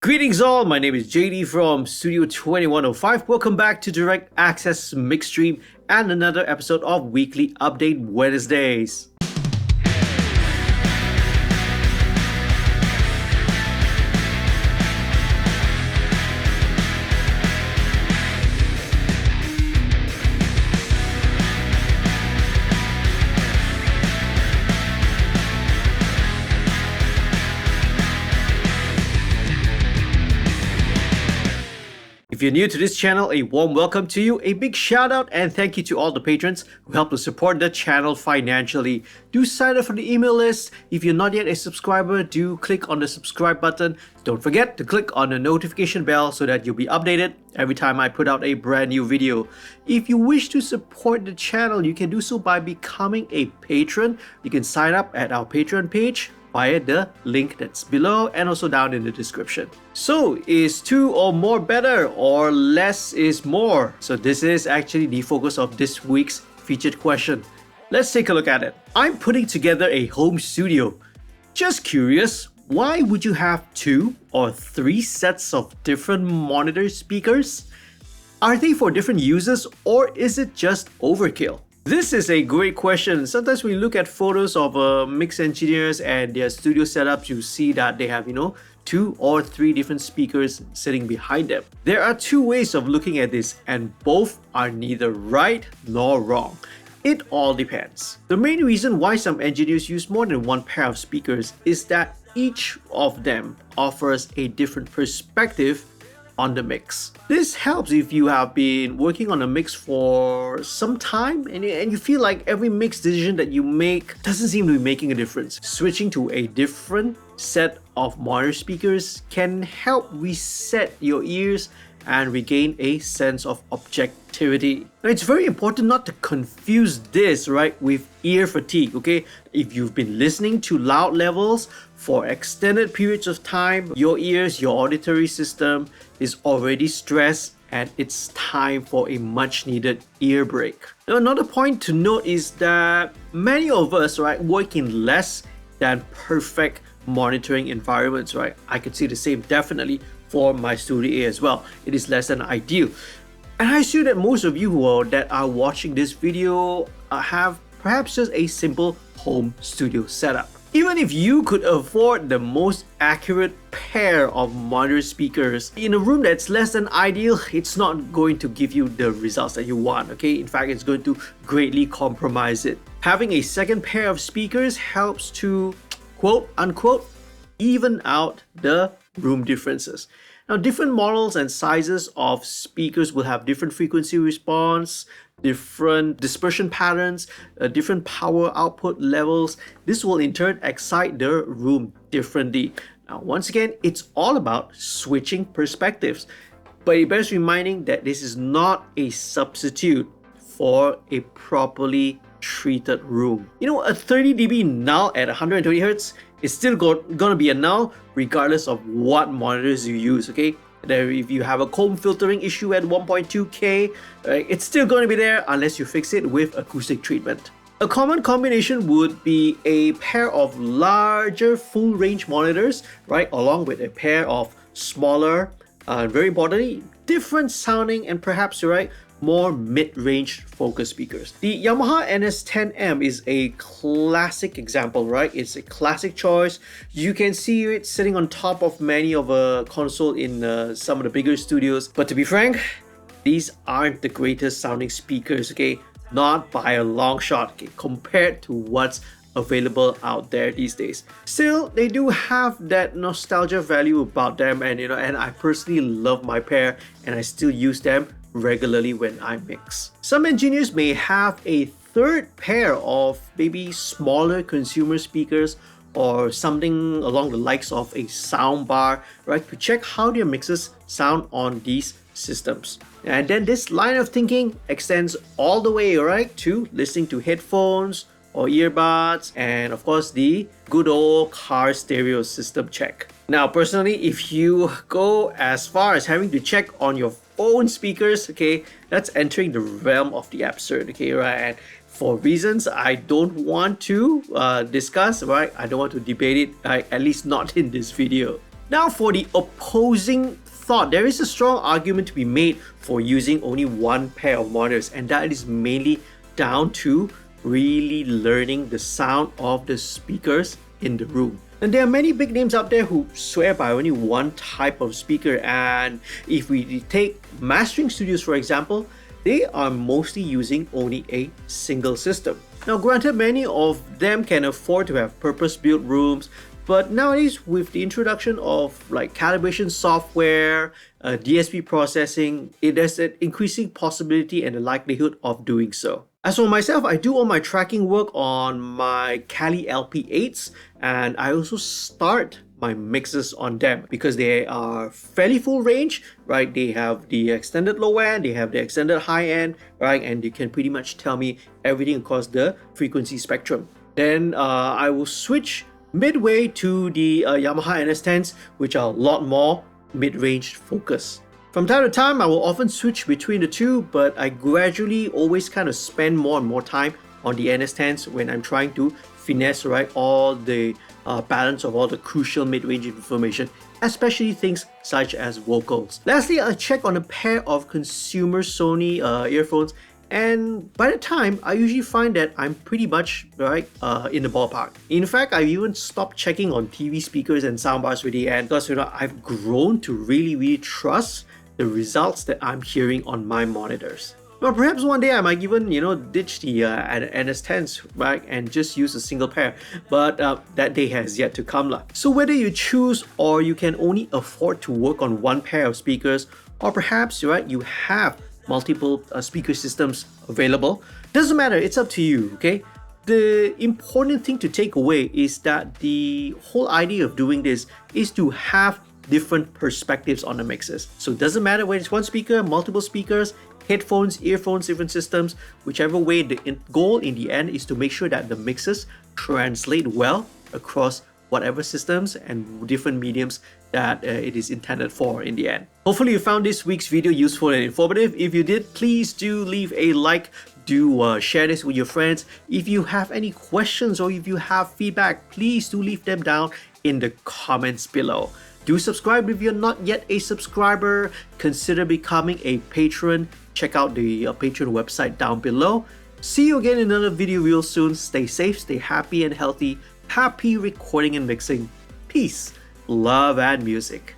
Greetings all, my name is JD from Studio 2105. Welcome back to Direct Access MixStream and another episode of Weekly Update Wednesdays. If you're new to this channel, a warm welcome to you, a big shout out and thank you to all the patrons who help to support the channel financially. Do sign up for the email list. If you're not yet a subscriber, do click on the subscribe button. Don't forget to click on the notification bell so that you'll be updated every time I put out a brand new video. If you wish to support the channel, you can do so by becoming a patron. You can sign up at our Patreon page via the link that's below and also down in the description. So, is 2 or more better or less is more? So this is actually the focus of this week's featured question. Let's take a look at it. I'm putting together a home studio. Just curious, why would you have 2 or 3 sets of different monitor speakers? Are they for different users or is it just overkill? This is a great question. Sometimes when you look at photos of mix engineers and their studio setups, you see that they have, 2 or 3 different speakers sitting behind them. There are 2 ways of looking at this and both are neither right nor wrong. It all depends. The main reason why some engineers use more than one pair of speakers is that each of them offers a different perspective on the mix. This helps if you have been working on a mix for some time and you feel like every mix decision that you make doesn't seem to be making a difference. Switching to a different set of monitor speakers can help reset your ears and regain a sense of objectivity. Now, it's very important not to confuse this, with ear fatigue, okay? If you've been listening to loud levels for extended periods of time, your ears, your auditory system is already stressed and it's time for a much needed ear break. Now, another point to note is that many of us, work in less than perfect monitoring environments, I could see the same definitely for my Studio A as well. It is less than ideal. And I assume that most of you that are watching this video have perhaps just a simple home studio setup. Even if you could afford the most accurate pair of monitor speakers in a room that's less than ideal, it's not going to give you the results that you want, okay? In fact, it's going to greatly compromise it. Having a second pair of speakers helps to, quote unquote, even out the room differences. Now, different models and sizes of speakers will have different frequency response, different dispersion patterns, different power output levels. This will in turn excite the room differently. Now, once again, it's all about switching perspectives, but it bears reminding that this is not a substitute for a properly treated room. A 30 dB null at 120 Hz is still gonna be a null regardless of what monitors you use, okay? If you have a comb filtering issue at 1.2K, it's still gonna be there unless you fix it with acoustic treatment. A common combination would be a pair of larger full range monitors, along with a pair of smaller, very importantly, different sounding and perhaps, more mid-range focus speakers. The Yamaha NS10M is a classic example, It's a classic choice. You can see it sitting on top of many of a console in some of the bigger studios. But to be frank, these aren't the greatest sounding speakers, okay? Not by a long shot, okay? Compared to what's available out there these days. Still, they do have that nostalgia value about them, and I personally love my pair and I still use them regularly when I mix. Some engineers may have a third pair of maybe smaller consumer speakers or something along the likes of a sound bar, to check how their mixes sound on these systems. And then this line of thinking extends all the way, to listening to headphones or earbuds, and of course the good old car stereo system check. Now, personally, if you go as far as having to check on your phone speakers, okay, that's entering the realm of the absurd, okay, And for reasons I don't want to discuss, I don't want to debate it, at least not in this video. Now for the opposing thought, there is a strong argument to be made for using only one pair of monitors, and that is mainly down to really learning the sound of the speakers in the room. And there are many big names out there who swear by only one type of speaker, and if we take mastering studios for example, they are mostly using only a single system. Now granted, many of them can afford to have purpose-built rooms, but nowadays with the introduction of like calibration software, DSP processing, there's an increasing possibility and the likelihood of doing so. As for myself, I do all my tracking work on my Kali LP8s, and I also start my mixes on them because they are fairly full range, right? They have the extended low end, they have the extended high end, right? And they can pretty much tell me everything across the frequency spectrum. Then I will switch midway to the Yamaha NS10s, which are a lot more mid-range focused. From time to time, I will often switch between the two, but I gradually always kind of spend more and more time on the NS10s when I'm trying to finesse, right, all the balance of all the crucial mid-range information, especially things such as vocals. Lastly, I check on a pair of consumer Sony earphones, and by the time, I usually find that I'm pretty much right in the ballpark. In fact, I even stopped checking on TV speakers and soundbars with the end because I've grown to really trust the results that I'm hearing on my monitors. Well, perhaps one day I might even, ditch the NS10s, right, and just use a single pair, but that day has yet to come lah. So whether you choose or you can only afford to work on one pair of speakers, or perhaps, right, you have multiple speaker systems available, doesn't matter, it's up to you, okay? The important thing to take away is that the whole idea of doing this is to have different perspectives on the mixes. So it doesn't matter whether it's one speaker, multiple speakers, headphones, earphones, different systems, whichever way, the goal in the end is to make sure that the mixes translate well across whatever systems and different mediums that it is intended for in the end. Hopefully you found this week's video useful and informative. If you did, please do leave a like, do share this with your friends. If you have any questions or if you have feedback, please do leave them down in the comments below. Do subscribe if you're not yet a subscriber. Consider becoming a patron. Check out the Patreon website down below. See you again in another video real soon. Stay safe, stay happy and healthy. Happy recording and mixing. Peace, love and music.